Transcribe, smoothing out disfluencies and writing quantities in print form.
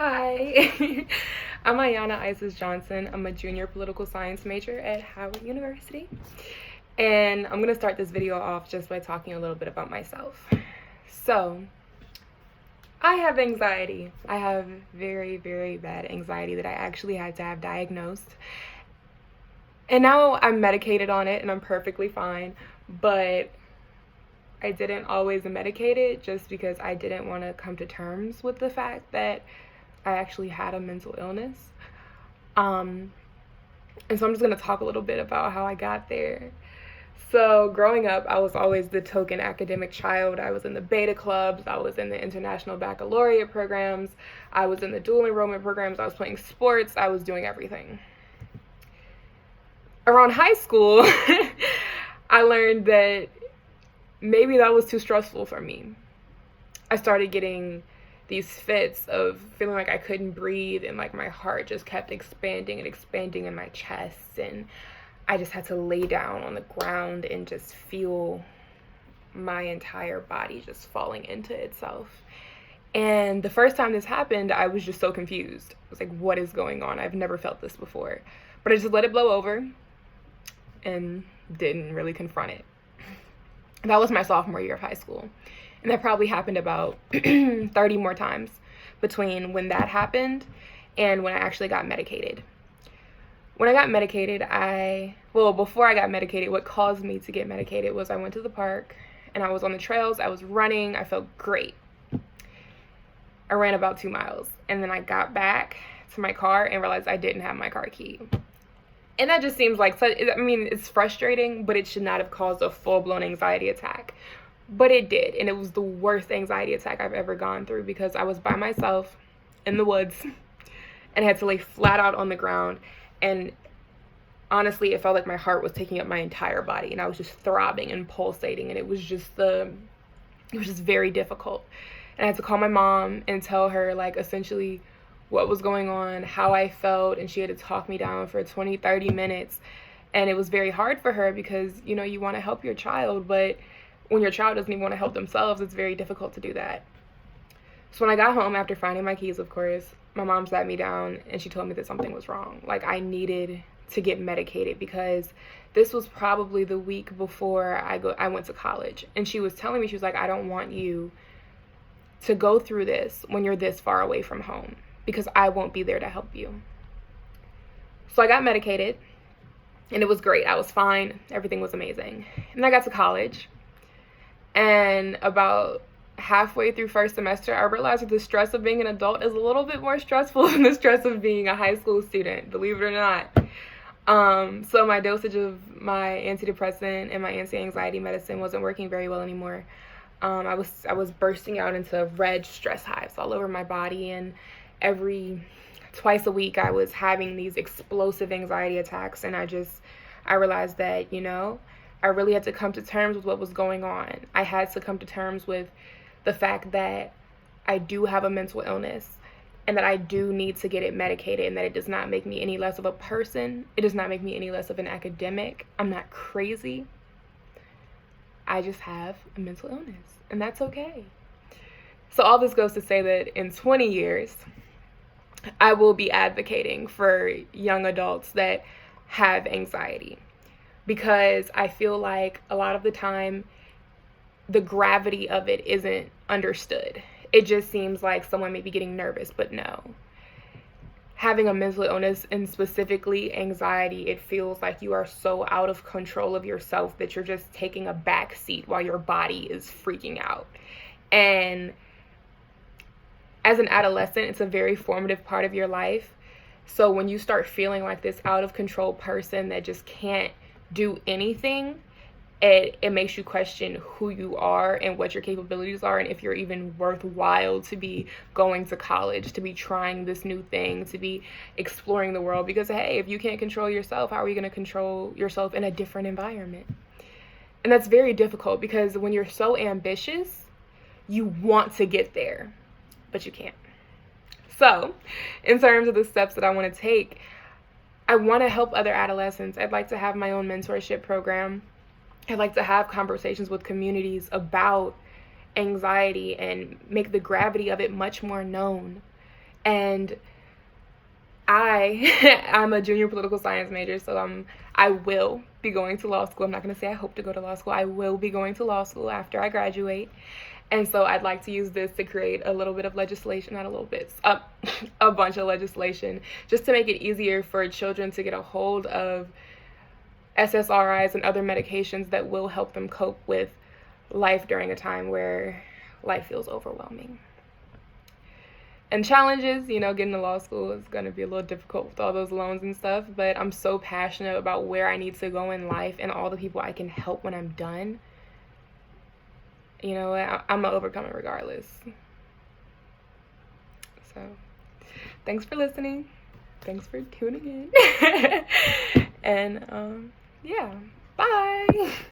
Hi, I'm Iyaana Johnson. I'm a junior political science major at Howard University. And I'm going to start this video off just by talking a little bit about myself. So, I have anxiety. I have very, very bad anxiety that I actually had to have diagnosed. And now I'm medicated on it and I'm perfectly fine. But I didn't always medicate it just because I didn't want to come to terms with the fact that I actually had a mental illness. And so I'm just going to talk a little bit about how I got there. So growing up, I was always the token academic child. I was in the beta clubs, I was in the international baccalaureate programs, I was in the dual enrollment programs, I was playing sports, I was doing everything. Around high school, I learned that maybe that was too stressful for me. I started getting these fits of feeling like I couldn't breathe and like my heart just kept expanding and expanding in my chest, and I just had to lay down on the ground and just feel my entire body just falling into itself. And the first time this happened, I was just so confused. I was like, what is going on? I've never felt this before. But I just let it blow over and didn't really confront it. That was my sophomore year of high school. And that probably happened about 30 more times between when that happened and when I actually got medicated. When I got medicated, before I got medicated, what caused me to get medicated was I went to the park and I was on the trails, I was running, I felt great. I ran about 2 miles and then I got back to my car and realized I didn't have my car key. And that just seems like, it's frustrating, but it should not have caused a full-blown anxiety attack. But it did, and it was the worst anxiety attack I've ever gone through because I was by myself in the woods and had to lay flat out on the ground. And honestly, it felt like my heart was taking up my entire body, and I was just throbbing and pulsating, and it was just very difficult. And I had to call my mom and tell her, like, essentially what was going on, how I felt, and she had to talk me down for 20, 30 minutes. And it was very hard for her because, you want to help your child, but when your child doesn't even want to help themselves, it's very difficult to do that. So when I got home after finding my keys, of course, my mom sat me down and she told me that something was wrong. Like, I needed to get medicated because this was probably the week before I went to college. And she was telling me, she was like, I don't want you to go through this when you're this far away from home because I won't be there to help you. So I got medicated and it was great. I was fine. Everything was amazing. And I got to college. And about halfway through first semester, I realized that the stress of being an adult is a little bit more stressful than the stress of being a high school student, believe it or not. So my dosage of my antidepressant and my anti-anxiety medicine wasn't working very well anymore. I was bursting out into red stress hives all over my body, and twice a week I was having these explosive anxiety attacks, and I realized that, I really had to come to terms with what was going on. I had to come to terms with the fact that I do have a mental illness and that I do need to get it medicated, and that it does not make me any less of a person. It does not make me any less of an academic. I'm not crazy. I just have a mental illness, and that's okay. So all this goes to say that in 20 years, I will be advocating for young adults that have anxiety. Because I feel like a lot of the time, the gravity of it isn't understood. It just seems like someone may be getting nervous, but no. Having a mental illness, and specifically anxiety, it feels like you are so out of control of yourself that you're just taking a back seat while your body is freaking out. And as an adolescent, it's a very formative part of your life. So when you start feeling like this out of control person that just can't do anything, it makes you question who you are and what your capabilities are, and if you're even worthwhile to be going to college, to be trying this new thing, to be exploring the world. Because hey, if you can't control yourself, how are you going to control yourself in a different environment? And that's very difficult because when you're so ambitious, you want to get there, but you can't. So in terms of the steps that I want to take, I want to help other adolescents. I'd like to have my own mentorship program. I'd like to have conversations with communities about anxiety and make the gravity of it much more known. And I'm a junior political science major, so I will be going to law school. I'm not going to say I hope to go to law school. I will be going to law school after I graduate. And so I'd like to use this to create a little bit of legislation, not a little bit, a bunch of legislation, just to make it easier for children to get a hold of SSRIs and other medications that will help them cope with life during a time where life feels overwhelming. And challenges, getting to law school is going to be a little difficult with all those loans and stuff, but I'm so passionate about where I need to go in life and all the people I can help when I'm done. I'm going to overcome it regardless. So, thanks for listening. Thanks for tuning in. And, yeah, bye.